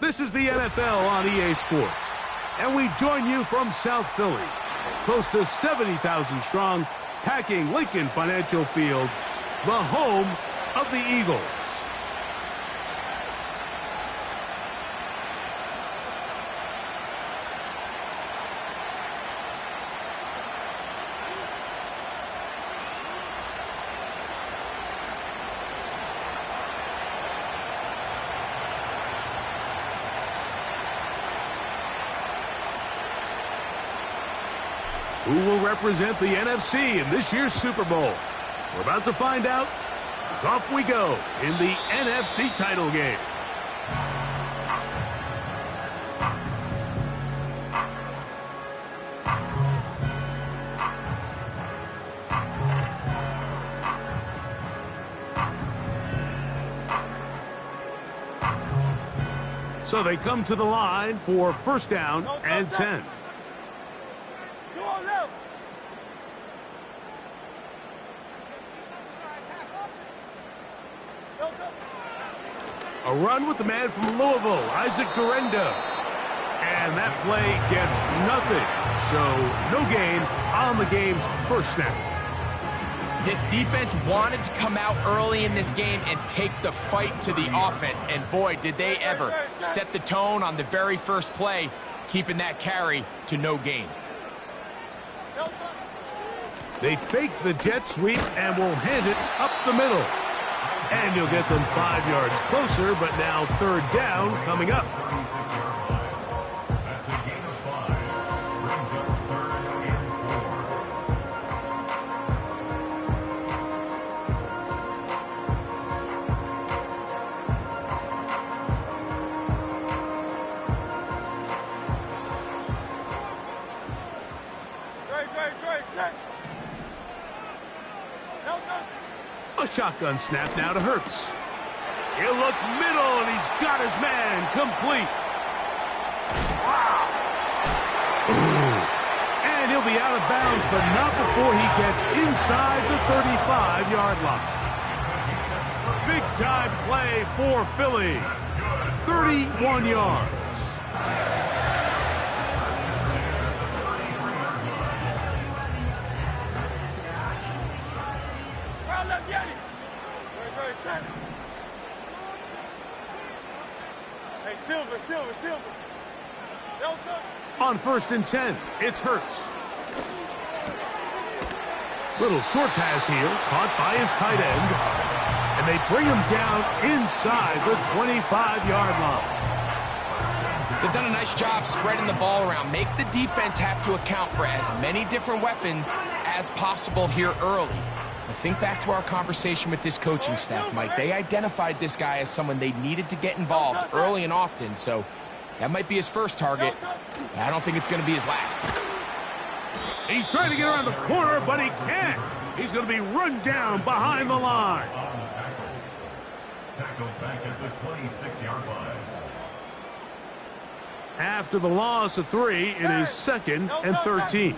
This is the NFL on EA Sports, and we join you from South Philly, close to 70,000 strong, packing Lincoln Financial Field, the home of the Eagles. Who will represent the NFC in this year's Super Bowl? We're about to find out, as off we go in the NFC title game. So they come to the line for first down and 10. A run with the man from Louisville, Isaac Guerendo. And that play gets nothing. So no gain on the game's first snap. This defense wanted to come out early in this game and take the fight to the offense. And boy, did they ever set the tone on the very first play, keeping that carry to no gain. They fake the jet sweep and will hand it up the middle. And you'll get them 5 yards closer, but now third down coming up. A shotgun snap now to Hurts. He'll look middle, and he's got his man complete. Wow. And he'll be out of bounds, but not before he gets inside the 35-yard line. Big-time play for Philly. 31 yards. Silver. On first and 10, it's Hurts. Little short pass here, caught by his tight end. And they bring him down inside the 25-yard line. They've done a nice job spreading the ball around. Make the defense have to account for as many different weapons as possible here early. But think back to our conversation with this coaching staff, Mike. They identified this guy as someone they needed to get involved early and often, so that might be his first target. I don't think it's going to be his last. He's trying to get around the corner, but he can't. He's going to be run down behind the line. Tackled back at the 26-yard line. After the loss of 3, it is second and 13.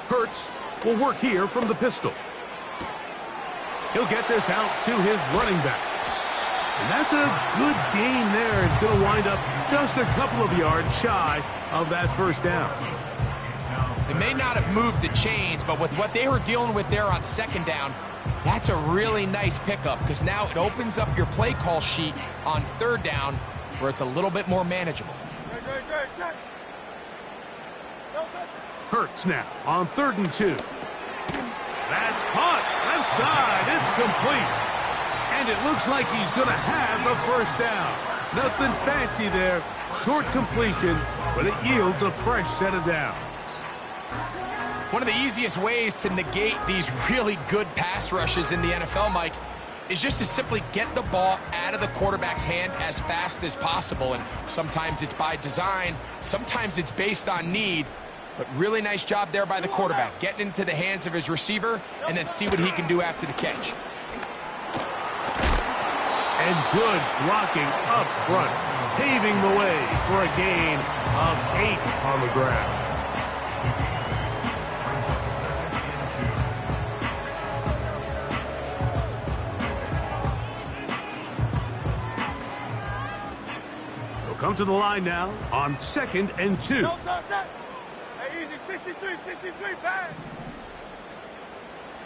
Hurts will work here from the pistol. He'll get this out to his running back. And that's a good gain there. It's going to wind up just a couple of yards shy of that first down. They may not have moved the chains, but with what they were dealing with there on second down, that's a really nice pickup because now it opens up your play call sheet on third down where it's a little bit more manageable. Hurts now on 3rd and 2. That's caught. Left side. It's complete. And it looks like he's going to have a first down. Nothing fancy there. Short completion, but it yields a fresh set of downs. One of the easiest ways to negate these really good pass rushes in the NFL, Mike, is just to simply get the ball out of the quarterback's hand as fast as possible. And sometimes it's by design. Sometimes it's based on need. But really nice job there by the quarterback, getting into the hands of his receiver and then see what he can do after the catch. And good blocking up front, paving the way for a gain of 8 on the ground. come to the line now on 2nd and 2. Don't touch that. Hey, easy. 63, 63, bang.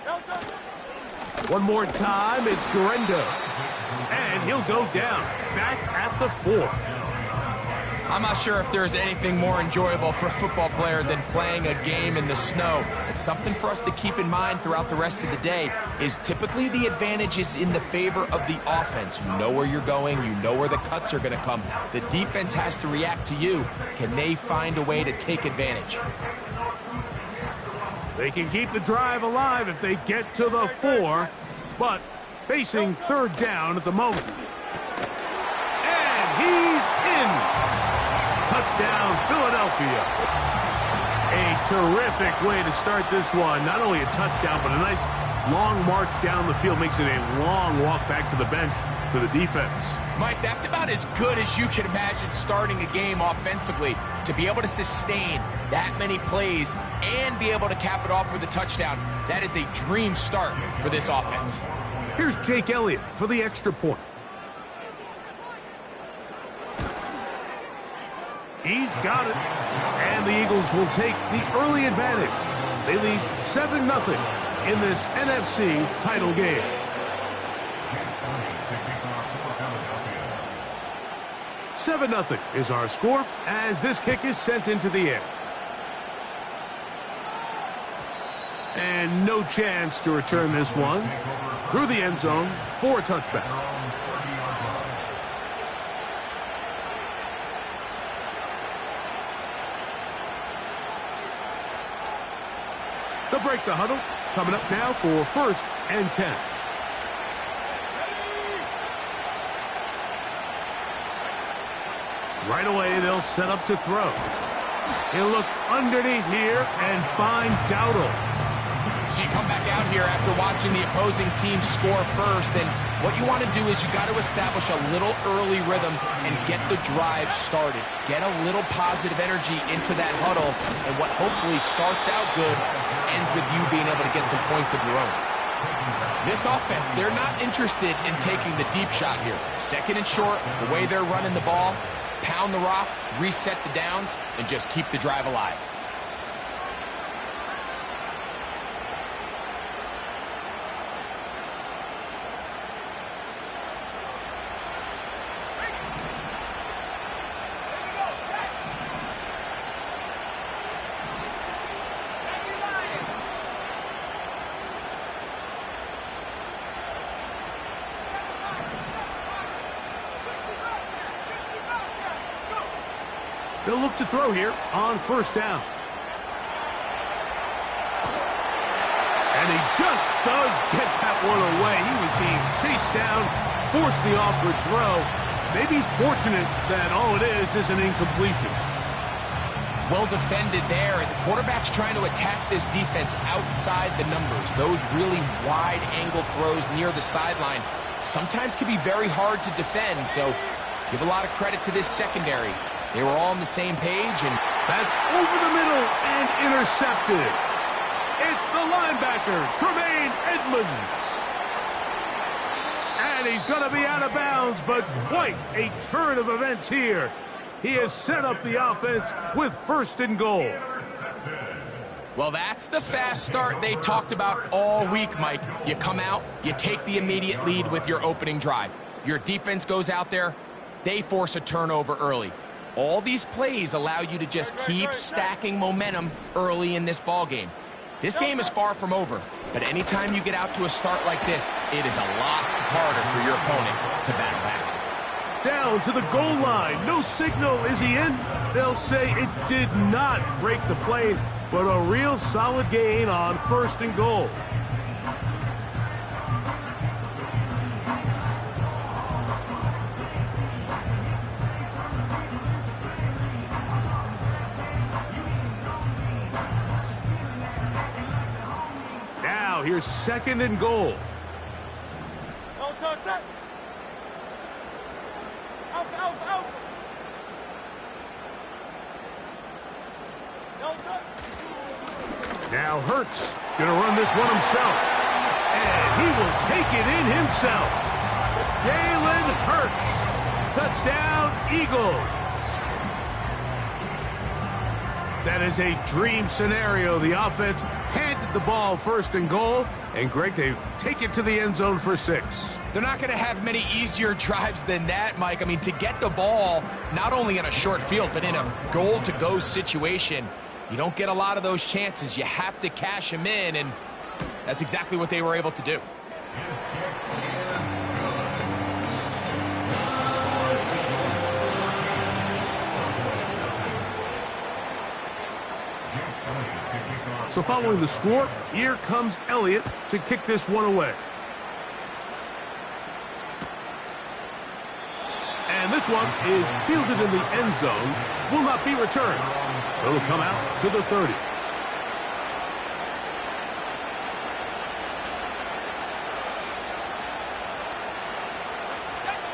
Don't touch that. One more time, it's Guerrero. And he'll go down, back at the 4. I'm not sure if there's anything more enjoyable for a football player than playing a game in the snow. It's something for us to keep in mind throughout the rest of the day is typically the advantage is in the favor of the offense. You know where you're going. You know where the cuts are going to come. The defense has to react to you. Can they find a way to take advantage? They can keep the drive alive if they get to the 4, but facing 3rd down at the moment. And he's in. Touchdown, Philadelphia. A terrific way to start this one. Not only a touchdown, but a nice long march down the field. Makes it a long walk back to the bench for the defense. Mike, that's about as good as you can imagine starting a game offensively. To be able to sustain that many plays and be able to cap it off with a touchdown, that is a dream start for this offense. Here's Jake Elliott for the extra point. He's got it. And the Eagles will take the early advantage. They lead 7-0 in this NFC title game. $7-0 is our score as this kick is sent into the air. And no chance to return this one through the end zone for a touchback. They'll break the huddle. Coming up now for 1st and 10. Right away, they'll set up to throw. He'll look underneath here and find Dowdle. So you come back out here after watching the opposing team score first, and what you want to do is you got to establish a little early rhythm and get the drive started. Get a little positive energy into that huddle, and what hopefully starts out good ends with you being able to get some points of your own. This offense, they're not interested in taking the deep shot here. 2nd and short, the way they're running the ball, pound the rock, reset the downs, and just keep the drive alive. They'll look to throw here on 1st down. And he just does get that one away. He was being chased down, forced the awkward throw. Maybe he's fortunate that all it is an incompletion. Well defended there, and the quarterback's trying to attack this defense outside the numbers. Those really wide angle throws near the sideline sometimes can be very hard to defend, so give a lot of credit to this secondary. They were all on the same page, and that's over the middle and intercepted. It's the linebacker, Tremaine Edmonds. And he's going to be out of bounds, but quite a turn of events here. He has set up the offense with 1st and goal. Well, that's the fast start they talked about all week, Mike. You come out, you take the immediate lead with your opening drive. Your defense goes out there, they force a turnover early. All these plays allow you to just keep stacking momentum early in this ball game. This game is far from over, but anytime you get out to a start like this, it is a lot harder for your opponent to battle back. Down to the goal line. No signal. Is he in? They'll say it did not break the plane, but a real solid gain on 1st and goal. Here's 2nd and goal. Don't touch that. Out, out, out. Don't touch. Now Hurts going to run this one himself. And he will take it in himself. Jalen Hurts. Touchdown, Eagles. That is a dream scenario. The offense handed the ball first and goal, and Greg, they take it to the end zone for 6. They're not going to have many easier drives than that, Mike. I mean, to get the ball, not only in a short field, but in a goal-to-go situation, you don't get a lot of those chances. You have to cash them in, and that's exactly what they were able to do. So following the score, here comes Elliott to kick this one away. And this one is fielded in the end zone, will not be returned. So it'll come out to the 30.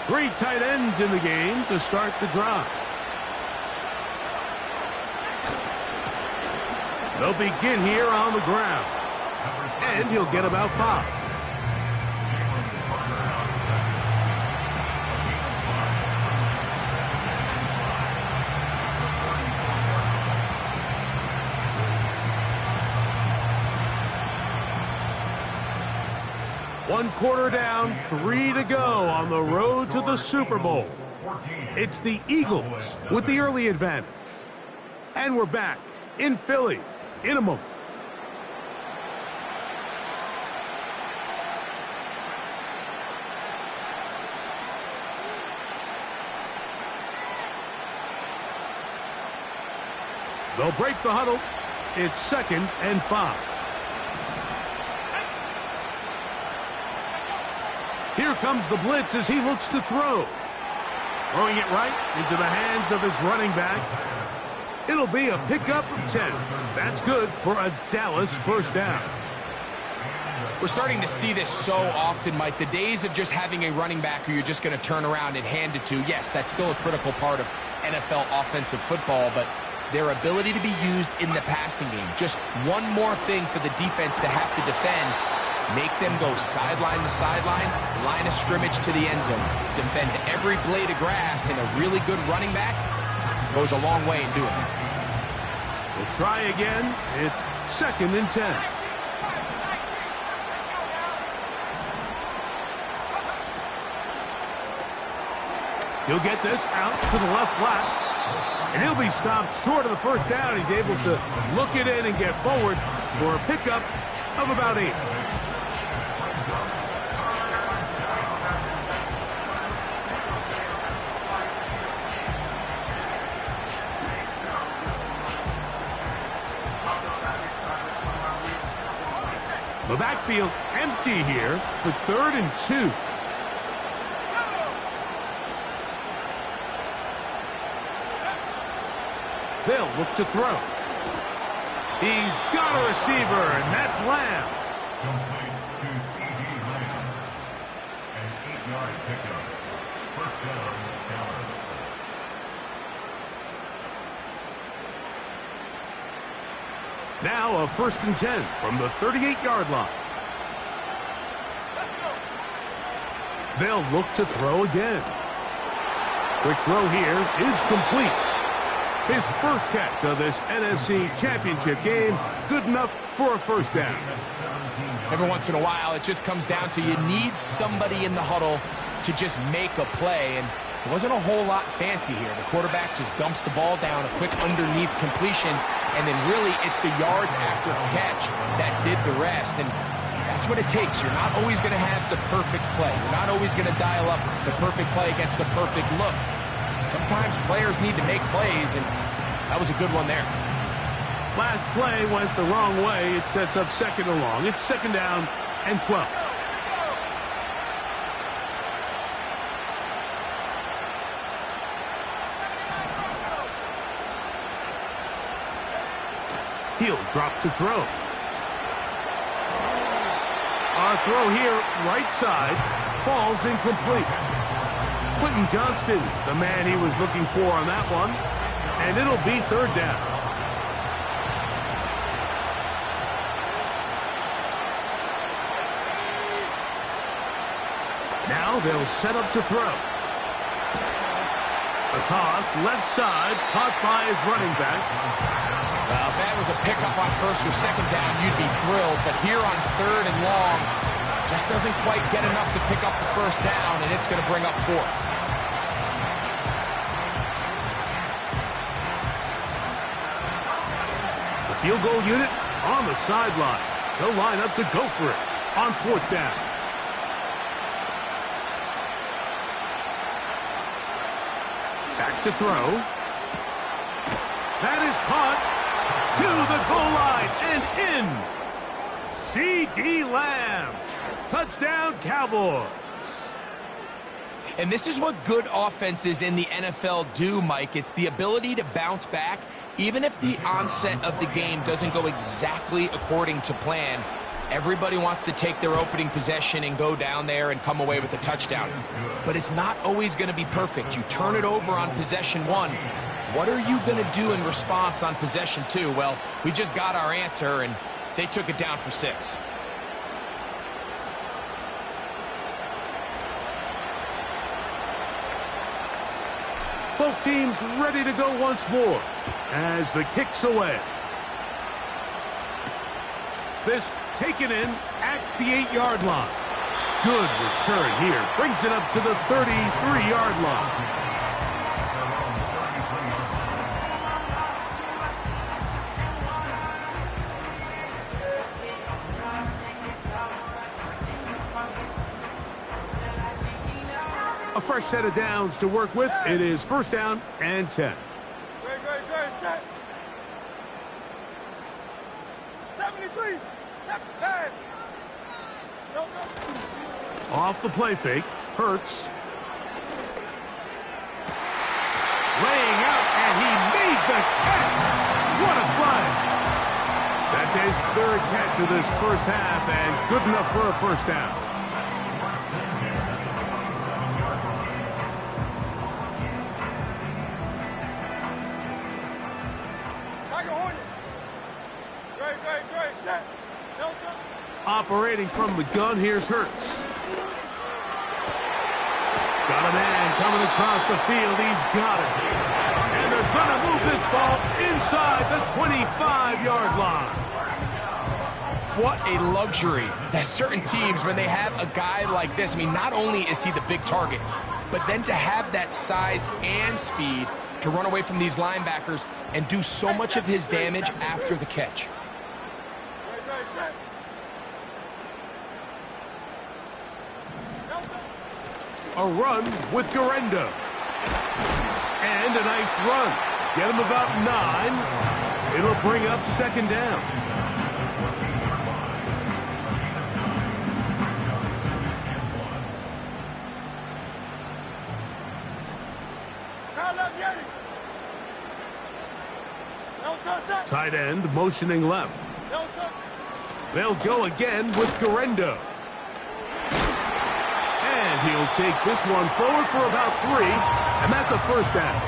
Three tight ends in the game to start the drive. They'll begin here on the ground. And he'll get about 5. One quarter down, 3 to go on the road to the Super Bowl. It's the Eagles with the early advantage. And we're back in Philly in a moment. They'll break the huddle. It's 2nd and 5. Here comes the blitz as he looks to throw. Throwing it right into the hands of his running back. It'll be a pickup of 10. That's good for a Dallas first down. We're starting to see this so often, Mike. The days of just having a running back who you're just going to turn around and hand it to, yes, that's still a critical part of NFL offensive football, but their ability to be used in the passing game, just one more thing for the defense to have to defend, make them go sideline to sideline, line of scrimmage to the end zone, defend every blade of grass, and a really good running back goes a long way in doing it. We'll try again. It's 2nd and 10. He'll get this out to the left flat, and he'll be stopped short of the first down. He's able to look it in and get forward for a pickup of about 8. The backfield empty here for 3rd and 2. They'll look to throw. He's got a receiver, and that's Lamb. Complete to C.D. Lamb. An 8-yard pickup. First down, Dallas. Now a 1st and 10 from the 38-yard line. They'll look to throw again. Quick throw here is complete. His first catch of this NFC Championship game, good enough for a first down. Every once in a while, it just comes down to you need somebody in the huddle to just make a play, and it wasn't a whole lot fancy here. The quarterback just dumps the ball down, a quick underneath completion, and then really it's the yards after catch that did the rest, and that's what it takes. You're not always going to have the perfect play. You're not always going to dial up the perfect play against the perfect look. Sometimes players need to make plays, and that was a good one there. Last play went the wrong way. It sets up 2nd and long. It's 2nd down and 12. He'll drop to throw. Our throw here, right side, falls incomplete. Quentin Johnston, the man he was looking for on that one, and it'll be 3rd down. Now they'll set up to throw. A toss, left side, caught by his running back. Well, if that was a pickup on first or second down, you'd be thrilled. But here on third and long, just doesn't quite get enough to pick up the first down, and it's going to bring up fourth. The field goal unit on the sideline. They'll line up to go for it on fourth down. Back to throw. That is caught to the goal line and in. C.D. Lamb. Touchdown, Cowboys. And this is what good offenses in the NFL do, Mike. It's the ability to bounce back, even if the onset of the game doesn't go exactly according to plan. Everybody wants to take their opening possession and go down there and come away with a touchdown. But it's not always going to be perfect. You turn it over on possession one. What are you going to do in response on possession two? Well, we just got our answer, and they took it down for 6. Both teams ready to go once more as the kick's away. This taken in at the 8-yard line. Good return here. Brings it up to the 33-yard line. A fresh set of downs to work with. It is first down and 10. Great, set. 73. Left side. No. Off the play fake. Hurts. Laying out, and he made the catch. What a play. That's his third catch of this first half, and good enough for a first down. Operating from the gun, here's Hurts. Got a man coming across the field. He's got it. And they're going to move this ball inside the 25-yard line. What a luxury that certain teams, when they have a guy like this, I mean, not only is he the big target, but then to have that size and speed to run away from these linebackers and do so much of his damage after the catch. A run with Garendo. And a nice run. Get him about 9. It'll bring up second down. Tight end motioning left. They'll go again with Garendo. And he'll take this one forward for about 3, and that's a first down.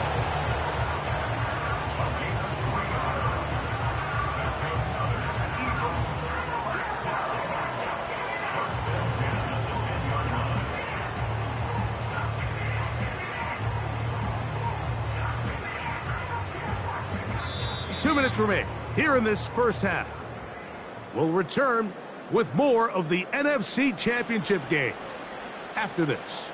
Two minutes remain here in this first half. We'll return with more of the NFC Championship game after this.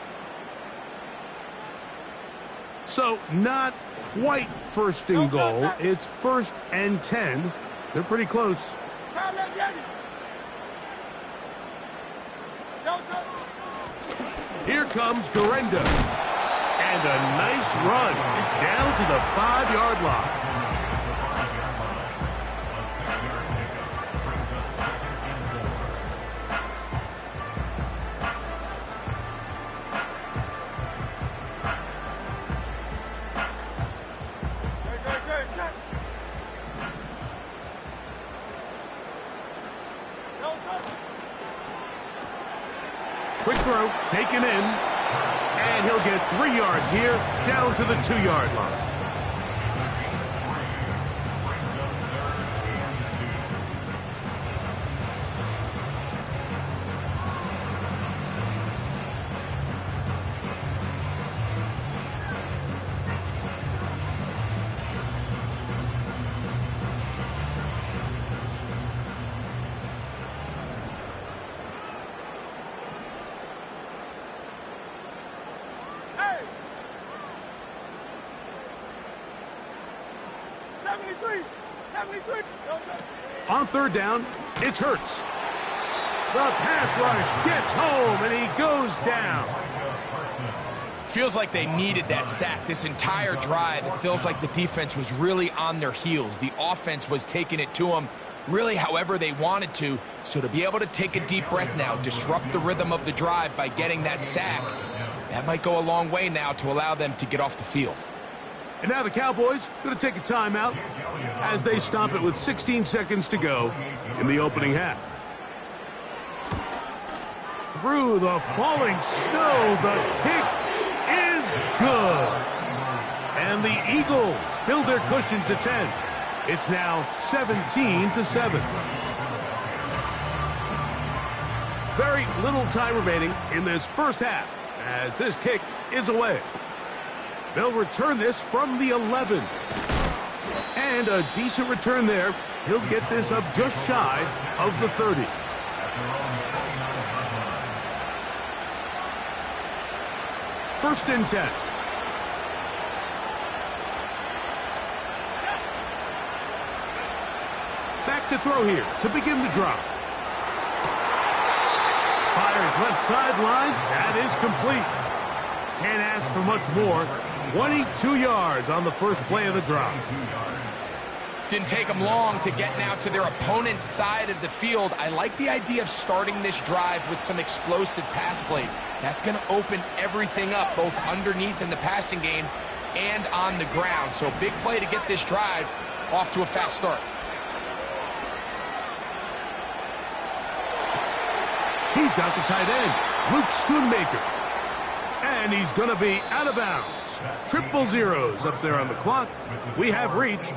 So not quite first and goal. It's first and 10. They're pretty close. Here comes Garendo. And a nice run. It's down to the 5-yard line. Quick throw, taken in, and he'll get 3 yards here, down to the 2-yard line. 73. 73. On third down, it's Hurts. The pass rush gets home, and he goes down. Feels like they needed that sack. This entire drive, it feels like the defense was really on their heels. The offense was taking it to them really however they wanted to. So to be able to take a deep breath now, disrupt the rhythm of the drive by getting that sack, that might go a long way now to allow them to get off the field. And now the Cowboys going to take a timeout as they stop it with 16 seconds to go in the opening half. Through the falling snow, the kick is good. And the Eagles build their cushion to 10. It's now 17-7. Very little time remaining in this first half as this kick is away. They'll return this from the 11. And a decent return there. He'll get this up just shy of the 30. First and 10. Back to throw here to begin the drive. Fires left sideline. That is complete. Can't ask for much more. 22 yards on the first play of the drive. Didn't take them long to get now to their opponent's side of the field. I like the idea of starting this drive with some explosive pass plays. That's going to open everything up, both underneath in the passing game and on the ground. So big play to get this drive off to a fast start. He's got the tight end, Luke Schoonmaker. And he's going to be out of bounds. Triple zeros up there on the clock. We have reached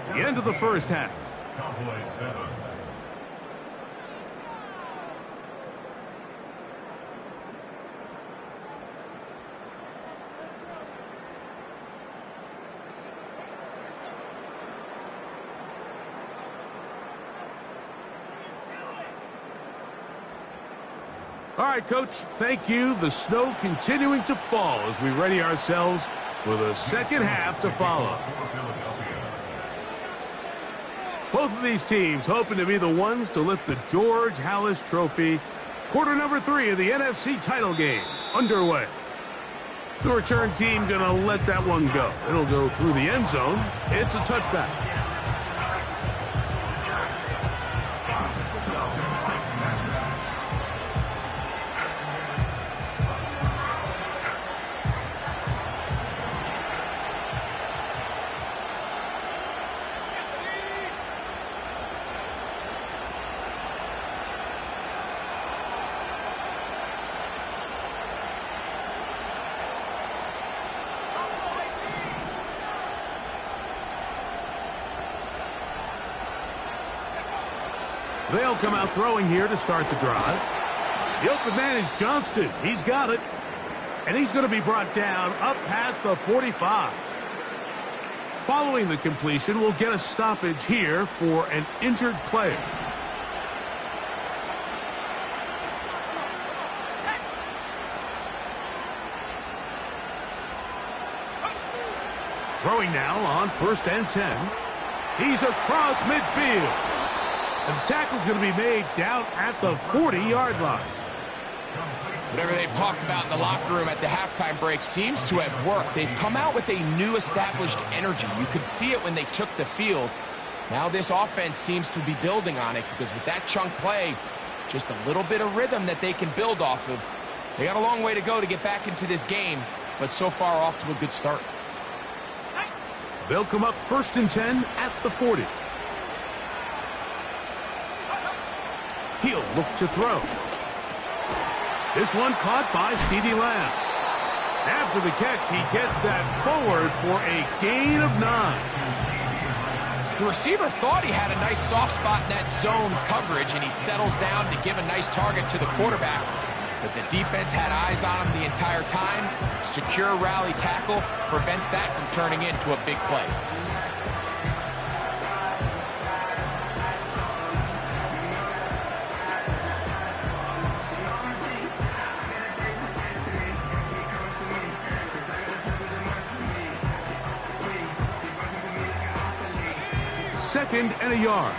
the end of the first half. All right, Coach, thank you. The snow continuing to fall as we ready ourselves for the second half to follow. Both of these teams hoping to be the ones to lift the George Halas Trophy. Quarter number 3 of the NFC title game underway. The return team going to let that one go. It'll go through the end zone. It's a touchback. They'll come out throwing here to start the drive. The open man is Johnston. He's got it. And he's going to be brought down up past the 45. Following the completion, we'll get a stoppage here for an injured player. Throwing now on first and 10. He's across midfield. And the tackle's going to be made down at the 40-yard line. Whatever they've talked about in the locker room at the halftime break seems to have worked. They've come out with a new established energy. You could see it when they took the field. Now this offense seems to be building on it because with that chunk play, just a little bit of rhythm that they can build off of. They got a long way to go to get back into this game, but so far off to a good start. They'll come up first and 10 at the 40. He'll look to throw. This one caught by CeeDee Lamb. After the catch, he gets that forward for a gain of 9. The receiver thought he had a nice soft spot in that zone coverage, and he settles down to give a nice target to the quarterback. But the defense had eyes on him the entire time. Secure rally tackle prevents that from turning into a big play. 2nd and a yard.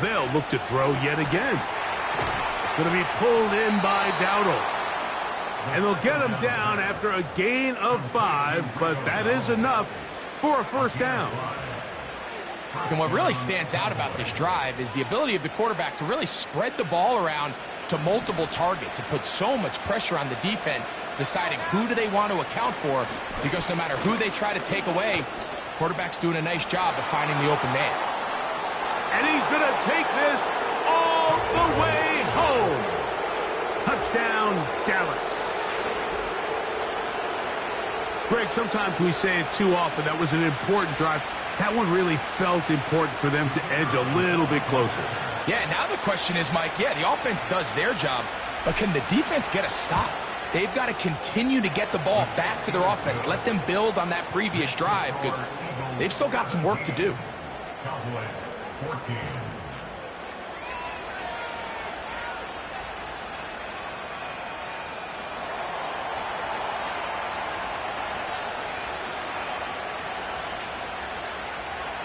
They'll look to throw yet again. It's going to be pulled in by Dowdle. And they'll get him down after a gain of 5, but that is enough for a first down. And what really stands out about this drive is the ability of the quarterback to really spread the ball around to multiple targets and put so much pressure on the defense, deciding who do they want to account for, because no matter who they try to take away, quarterback's doing a nice job of finding the open man. And he's going to take this all the way home. Touchdown, Dallas. Greg, sometimes we say it too often. That was an important drive. That one really felt important for them to edge a little bit closer. Yeah, now the question is, Mike, yeah, the offense does their job, but can the defense get a stop? They've got to continue to get the ball back to their offense. Let them build on that previous drive, because they've still got some work to do. Cowboys 14.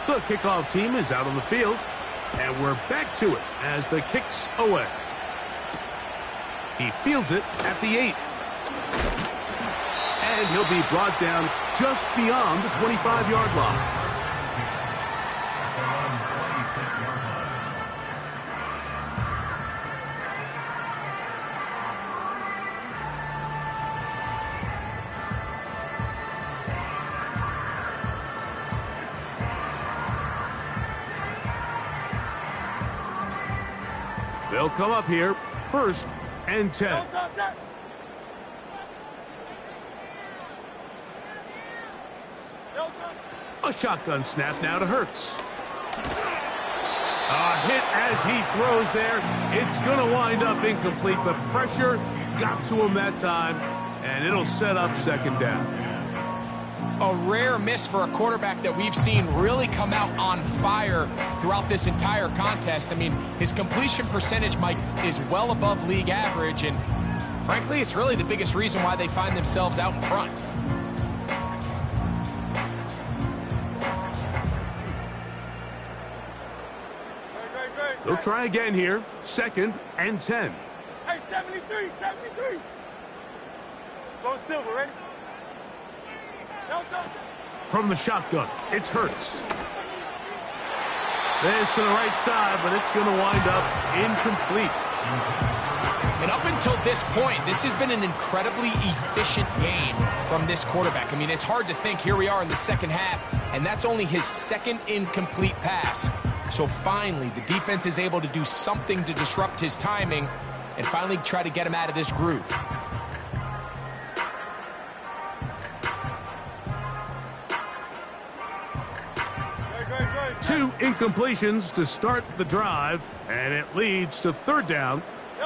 The kickoff team is out on the field, and we're back to it as the kick's away. He fields it at the 8. And he'll be brought down just beyond the 25-yard line. They'll come up here, 1st and 10. A shotgun snap now to Hurts. A hit as he throws there. It's going to wind up incomplete. The pressure got to him that time, and it'll set up 2nd down. A rare miss for a quarterback that we've seen really come out on fire throughout this entire contest. I mean, his completion percentage, Mike, is well above league average, and frankly, it's really the biggest reason why they find themselves out in front. They'll try again here, 2nd and 10. Hey, 73, 73. Go Silver, ready? From the shotgun, it's Hurts. This to the right side, but it's going to wind up incomplete. And up until this point, this has been an incredibly efficient game from this quarterback. I mean, it's hard to think. Here we are in the 2nd half, and that's only his 2nd incomplete pass. So finally, the defense is able to do something to disrupt his timing and finally try to get him out of this groove. Two incompletions to start the drive, and it leads to 3rd down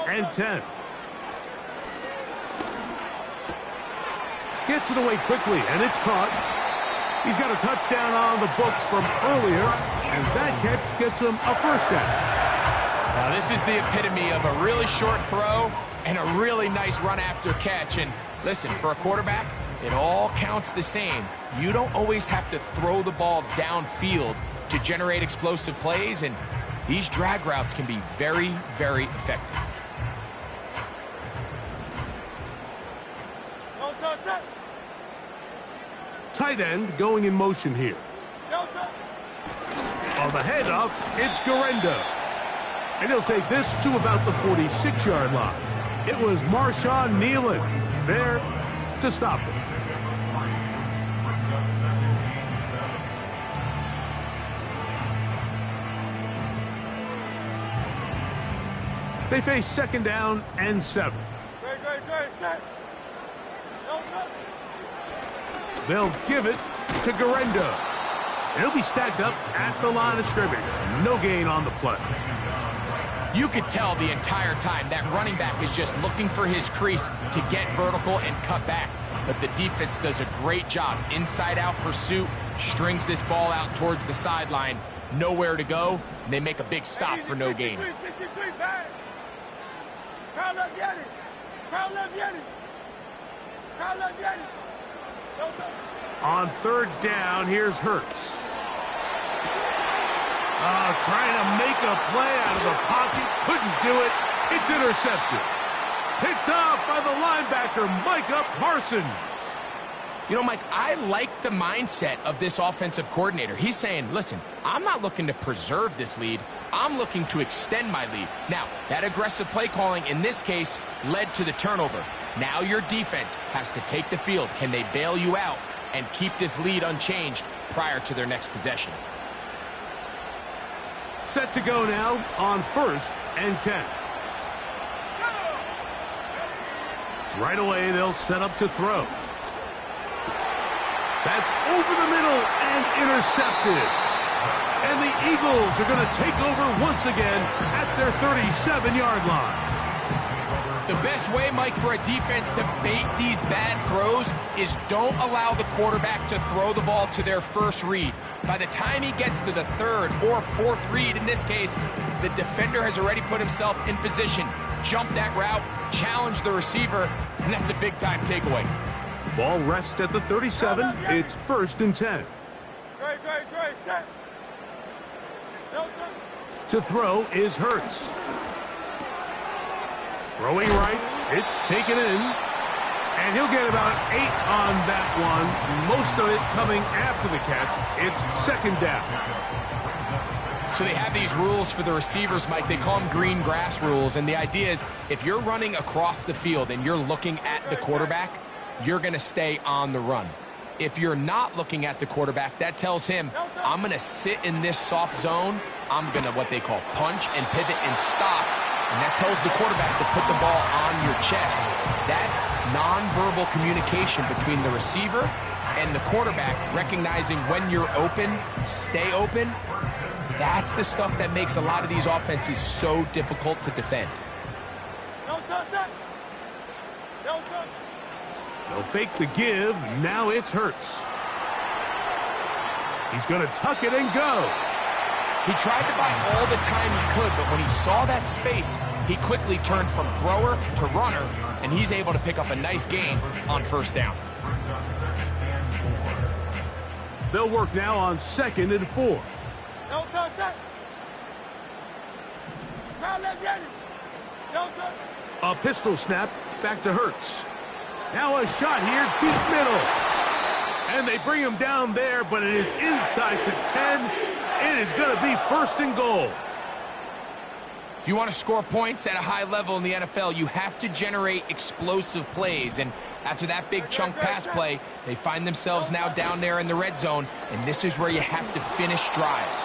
and 10. Gets it away quickly, and it's caught. He's got a touchdown on the books from earlier, and that catch gets him a 1st down. Now, this is the epitome of a really short throw and a really nice run after catch. And listen, for a quarterback, it all counts the same. You don't always have to throw the ball downfield to generate explosive plays, and these drag routes can be very, very effective. Tight end going in motion here. On the handoff, it's Garenda. And he'll take this to about the 46-yard line. It was Marshawn Nealon there to stop it. They face 2nd down and 7. They'll give it to Garenda. And he'll be stacked up at the line of scrimmage. No gain on the play. You could tell the entire time that running back is just looking for his crease to get vertical and cut back. But the defense does a great job. Inside-out pursuit, strings this ball out towards the sideline. Nowhere to go, and they make a big stop for no gain. Crowd left Yanni. Crowd left Yanni. Crowd left Yanni. On third down, here's Hurts. Trying to make a play out of the pocket. Couldn't do it. It's intercepted. Picked off by the linebacker, Micah Parsons. You know, Mike, I like the mindset of this offensive coordinator. He's saying, listen, I'm not looking to preserve this lead. I'm looking to extend my lead. Now, that aggressive play calling in this case led to the turnover. Now your defense has to take the field. Can they bail you out and keep this lead unchanged prior to their next possession? Set to go now on 1st and 10. Right away, they'll set up to throw. That's over the middle and intercepted. And the Eagles are going to take over once again at their 37-yard line. The best way, Mike, for a defense to bait these bad throws is don't allow the quarterback to throw the ball to their first read. By the time he gets to the third or fourth read, in this case, the defender has already put himself in position, jump that route, challenge the receiver, and that's a big-time takeaway. Ball rests at the 37. It's 1st and 10. Great, set. To throw is Hurts. Throwing right, it's taken in. And he'll get about 8 on that one. Most of it coming after the catch. It's 2nd down. So they have these rules for the receivers, Mike. They call them green grass rules. And the idea is if you're running across the field and you're looking at the quarterback, you're going to stay on the run. If you're not looking at the quarterback, that tells him, I'm going to sit in this soft zone. I'm going to what they call punch and pivot and stop. And that tells the quarterback to put the ball on your chest. That nonverbal communication between the receiver and the quarterback, recognizing when you're open, stay open, that's the stuff that makes a lot of these offenses so difficult to defend. They'll fake the give. Now it's Hurts. He's going to tuck it and go. He tried to buy all the time he could, but when he saw that space, he quickly turned from thrower to runner, and he's able to pick up a nice gain on 1st down. They'll work now on 2nd and 4. A pistol snap back to Hurts. Now a shot here, deep middle. And they bring him down there, but it is inside the 10. It is going to be 1st and goal. If you want to score points at a high level in the NFL, you have to generate explosive plays. And after that big chunk pass play, they find themselves now down there in the red zone. And this is where you have to finish drives.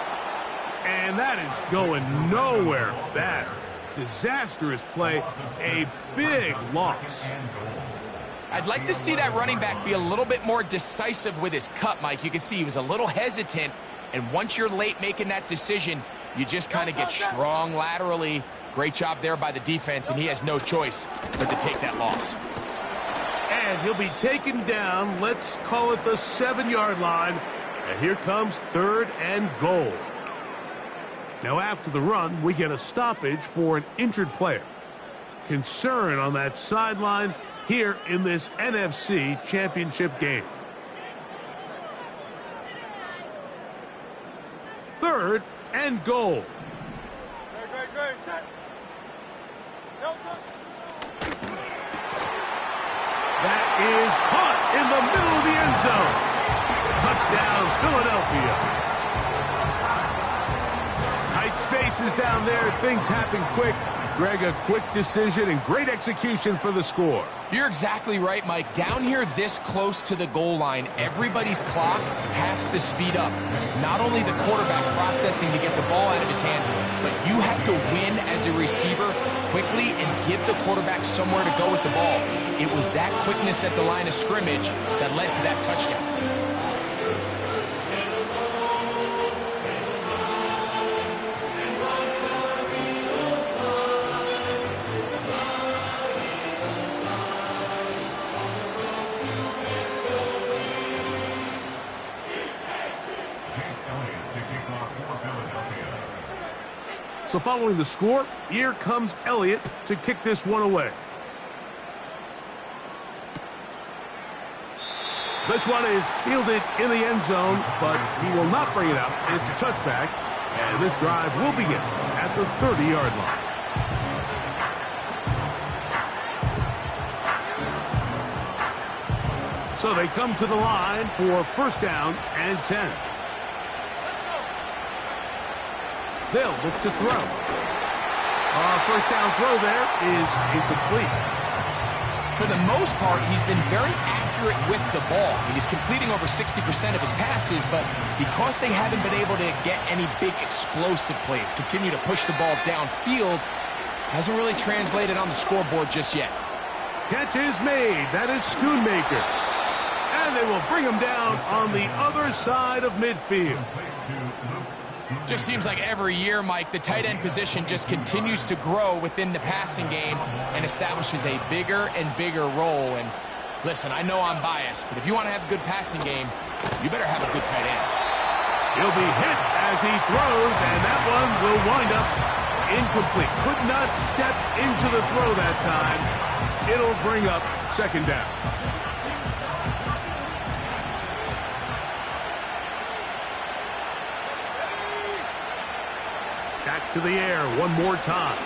And that is going nowhere fast. Disastrous play. A big loss. I'd like to see that running back be a little bit more decisive with his cut, Mike. You can see he was a little hesitant. And once you're late making that decision, you just kind of get strong laterally. Great job there by the defense, and he has no choice but to take that loss. And he'll be taken down, let's call it the 7-yard line. And here comes 3rd and goal. Now after the run, we get a stoppage for an injured player. Concern on that sideline here in this NFC Championship game. 3rd and goal. Great, set. That is caught in the middle of the end zone. Touchdown, Philadelphia. Tight spaces down there. Things happen quick. Greg, a quick decision and great execution for the score. You're exactly right, Mike. Down here this close to the goal line, everybody's clock has to speed up. Not only the quarterback processing to get the ball out of his hand, but you have to win as a receiver quickly and give the quarterback somewhere to go with the ball. It was that quickness at the line of scrimmage that led to that touchdown. So following the score, here comes Elliott to kick this one away. This one is fielded in the end zone, but he will not bring it up. It's a touchback, and this drive will begin at the 30-yard line. So they come to the line for first down and 10. They'll look to throw. First down throw there is incomplete. For the most part, he's been very accurate with the ball. He's completing over 60% of his passes, but because they haven't been able to get any big explosive plays, continue to push the ball downfield, hasn't really translated on the scoreboard just yet. Catch is made. That is Schoonmaker. And they will bring him down on the other side of midfield. Just seems like every year, Mike, the tight end position just continues to grow within the passing game and establishes a bigger and bigger role. And listen, I know I'm biased, but if you want to have a good passing game, you better have a good tight end. He'll be hit as he throws, and that one will wind up incomplete. Could not step into the throw that time. It'll bring up second down. Back to the air one more time.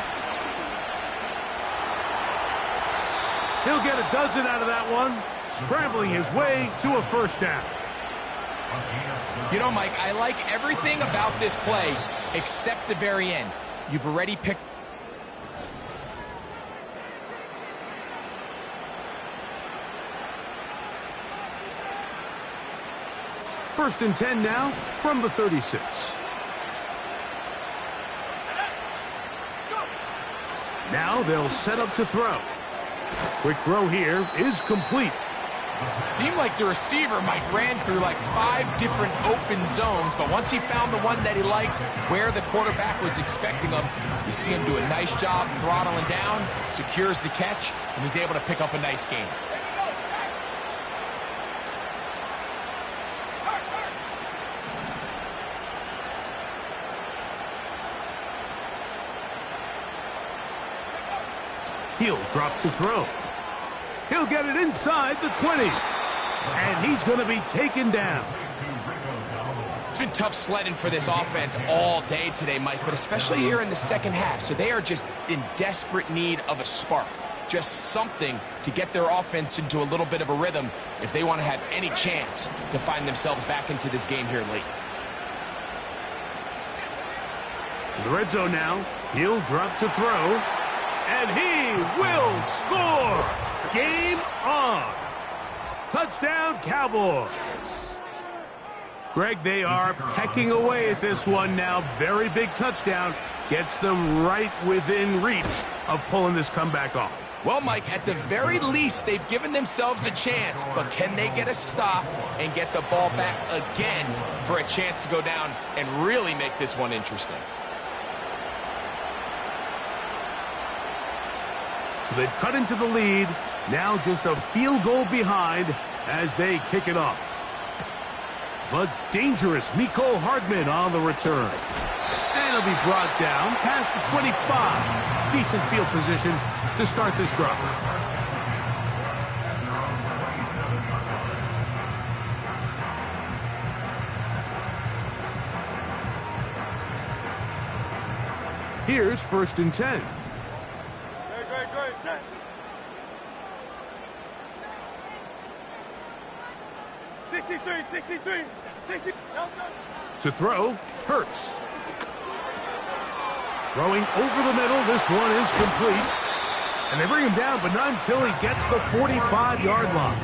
He'll get a dozen out of that one, scrambling his way to a first down. You know, Mike, I like everything about this play except the very end. You've already picked. First and 10 now from the 36. Now they'll set up to throw. Quick throw here is complete. Seemed like the receiver, Mike, ran through like 5 different open zones, but once he found the one that he liked, where the quarterback was expecting him, you see him do a nice job throttling down, secures the catch, and he's able to pick up a nice gain. He'll drop to throw. He'll get it inside the 20. And he's going to be taken down. It's been tough sledding for this offense all day today, Mike, but especially here in the second half. So they are just in desperate need of a spark. Just something to get their offense into a little bit of a rhythm if they want to have any chance to find themselves back into this game here late. In the red zone now. He'll drop to throw. And he will score! Game on! Touchdown, Cowboys! Greg, they are pecking away at this one now. Very big touchdown. Gets them right within reach of pulling this comeback off. Well, Mike, at the very least, they've given themselves a chance, but can they get a stop and get the ball back again for a chance to go down and really make this one interesting? So they've cut into the lead. Now just a field goal behind as they kick it off. But dangerous Mecole Hardman on the return. And he'll be brought down past the 25. Decent field position to start this drive. Here's first and 10. 63, 60. To throw, Hurts. Throwing over the middle, this one is complete. And they bring him down, but not until he gets the 45-yard line.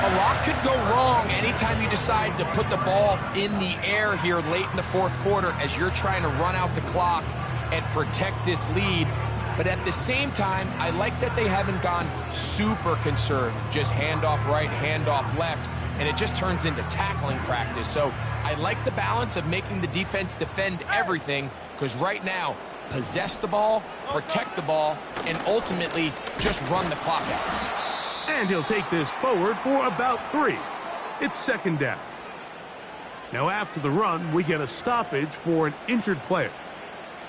A lot could go wrong anytime you decide to put the ball in the air here late in the fourth quarter as you're trying to run out the clock and protect this lead. But at the same time, I like that they haven't gone super conservative. Just handoff right, handoff left, and it just turns into tackling practice. So I like the balance of making the defense defend everything, because right now, possess the ball, protect the ball, and ultimately just run the clock out. And he'll take this forward for about 3. It's second down. Now after the run, we get a stoppage for an injured player.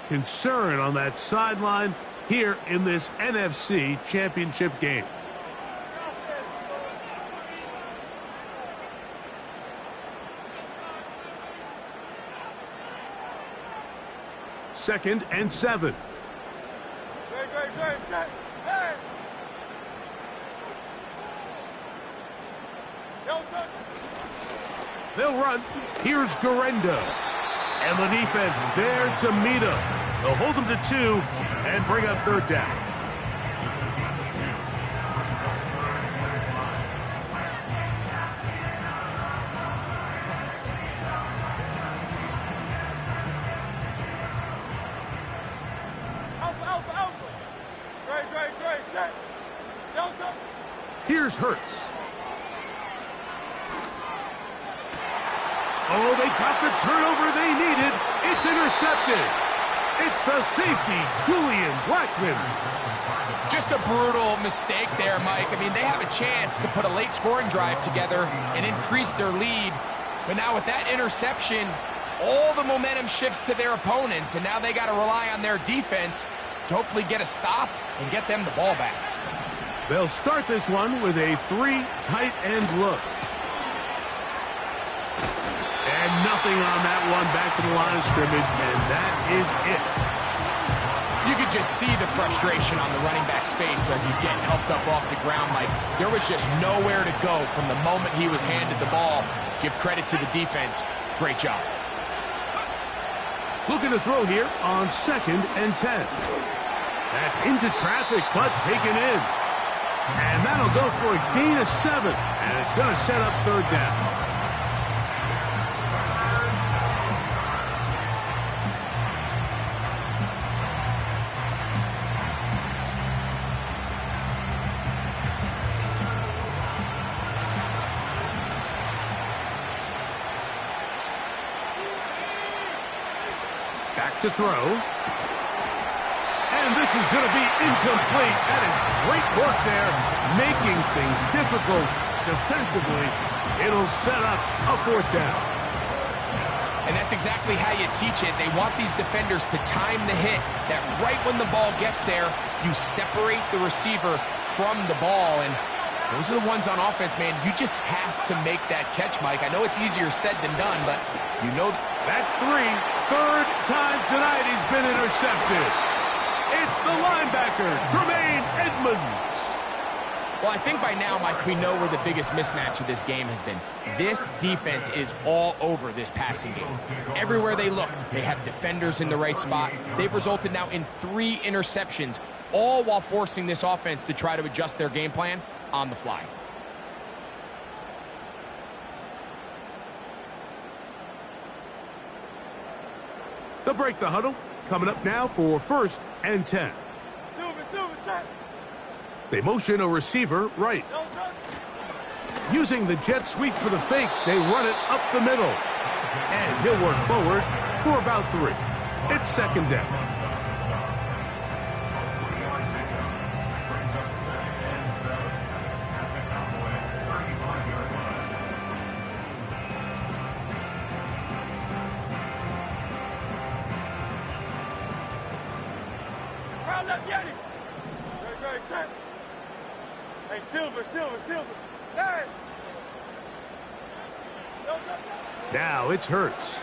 Concern on that sideline here in this NFC Championship game. 2nd and 7. Great, set. Hey! Don't touch. They'll run. Here's Garenda. And the defense there to meet him. They'll hold him to 2 and bring up 3rd down. Alpha. Great, set. Delta. Here's Hurts. Oh, they got the turnover they needed. It's intercepted. It's the safety, Julian Blackmon. Just a brutal mistake there, Mike. I mean, they have a chance to put a late scoring drive together and increase their lead. But now with that interception, all the momentum shifts to their opponents, and now they got to rely on their defense to hopefully get a stop and get them the ball back. They'll start this one with a 3 tight end look. And nothing on that one, back to the line of scrimmage, and that is it. You could just see the frustration on the running back's face as he's getting helped up off the ground, Mike. There was just nowhere to go from the moment he was handed the ball. Give credit to the defense. Great job. Looking to throw here on 2nd and 10. That's into traffic, but taken in. And that'll go for a gain of 7, and it's going to set up 3rd down. Back to throw. And this is going to be incomplete. That is great work there, making things difficult defensively. It'll set up a 4th down. And that's exactly how you teach it. They want these defenders to time the hit, that right when the ball gets there, you separate the receiver from the ball. And those are the ones on offense, man. You just have to make that catch, Mike. I know it's easier said than done, but you know. That's 3. 3rd time tonight he's been intercepted. It's the linebacker, Tremaine Edmunds. Well, I think by now, Mike, we know where the biggest mismatch of this game has been. This defense is all over this passing game. Everywhere they look, they have defenders in the right spot. They've resulted now in 3 interceptions, all while forcing this offense to try to adjust their game plan on the fly. They'll break the huddle. Coming up now for 1st and 10. Silver, set. They motion a receiver right. Don't touch. Using the jet sweep for the fake, they run it up the middle. And he'll work forward for about 3. It's 2nd down. Crowd left, Yeti. Great, set. Hey, Silver. Hey. Don't touch. Now it's Hurts.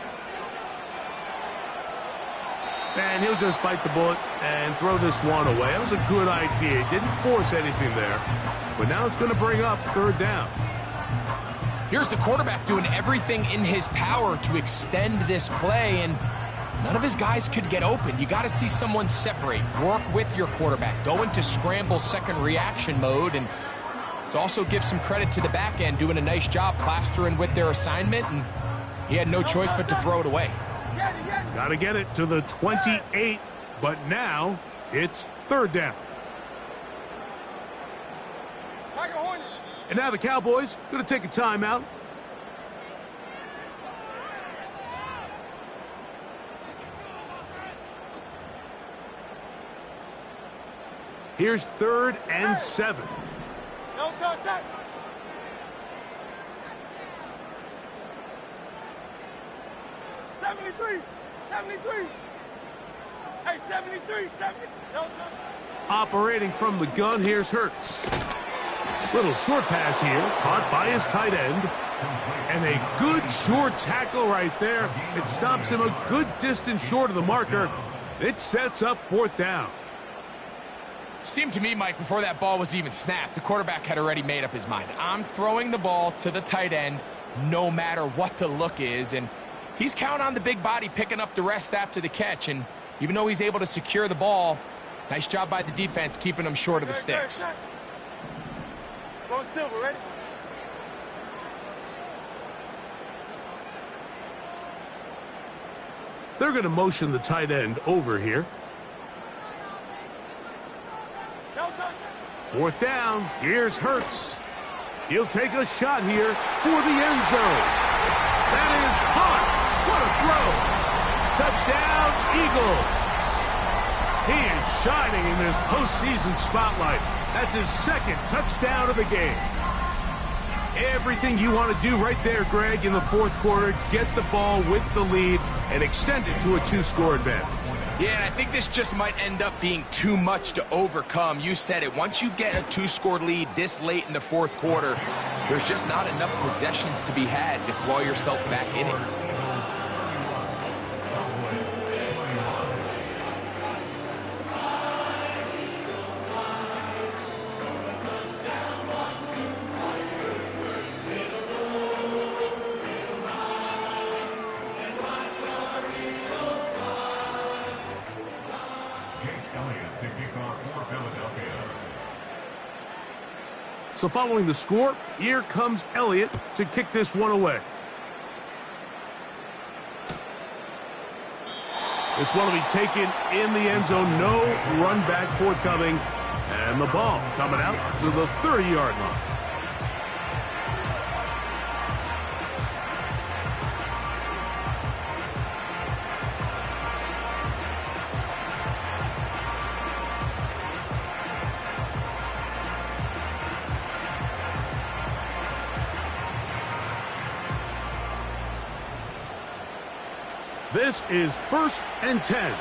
And he'll just bite the bullet and throw this one away. That was a good idea. Didn't force anything there. But now it's going to bring up 3rd down. Here's the quarterback doing everything in his power to extend this play, and none of his guys could get open. You got to see someone separate, work with your quarterback, go into scramble second reaction mode, and it also gives some credit to the back end doing a nice job plastering with their assignment, and he had no choice but to throw it away. Got to get it to the 28, but now it's 3rd down. Tiger Hornet. And now the Cowboys going to take a timeout. Here's 3rd and 7. Don't touch that. 73. Hey, 73. Don't touch. Operating from the gun, here's Hurts. Little short pass here, caught by his tight end. And a good short tackle right there. It stops him a good distance short of the marker. It sets up 4th down. Seemed to me, Mike, before that ball was even snapped, the quarterback had already made up his mind. I'm throwing the ball to the tight end no matter what the look is, and he's counting on the big body picking up the rest after the catch, and even though he's able to secure the ball, nice job by the defense keeping him short of the sticks. Going silver, ready? They're going to motion the tight end over here. 4th down. Here's Hurts. He'll take a shot here for the end zone. That is hot. What a throw. Touchdown, Eagles. He is shining in this postseason spotlight. That's his 2nd touchdown of the game. Everything you want to do right there, Greg, in the 4th quarter. Get the ball with the lead and extend it to a 2-score advantage. Yeah, and I think this just might end up being too much to overcome. You said it. Once you get a 2-score lead this late in the 4th quarter, there's just not enough possessions to be had to claw yourself back in it. So following the score, here comes Elliott to kick this one away. This one will be taken in the end zone. No run back forthcoming. And the ball coming out to the 30-yard line. This is 1st and 10.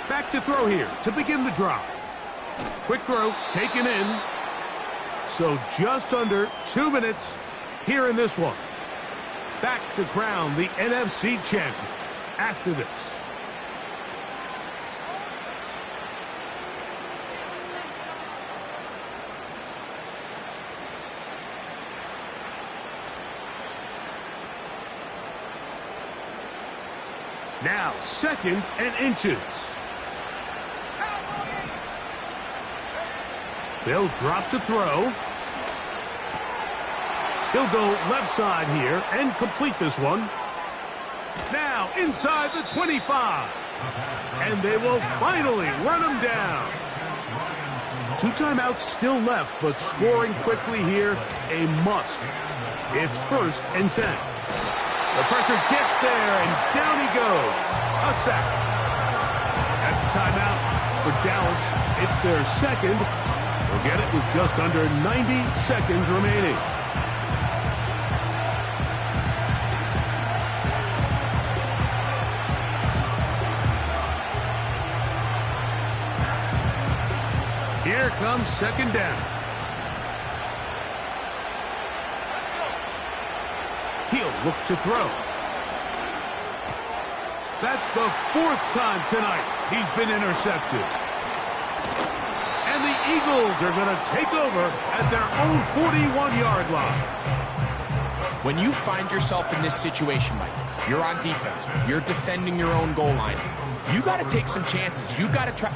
Back to throw here to begin the drive. Quick throw taken in. So just under 2 minutes here in this one. Back to crown the NFC champion after this. Now 2nd and inches. They'll drop to throw. He'll go left side here and complete this one. Now inside the 25. And they will finally run him down. 2 timeouts still left, but scoring quickly here, a must. It's 1st and 10. The pressure gets there, and down he goes. A sack. That's a timeout for Dallas. It's their 2nd. They'll get it with just under 90 seconds remaining. Here comes 2nd down. He'll look to throw. That's the 4th time tonight he's been intercepted. And the Eagles are going to take over at their own 41-yard line. When you find yourself in this situation, Mike, you're on defense, you're defending your own goal line, you got to take some chances. You got to try.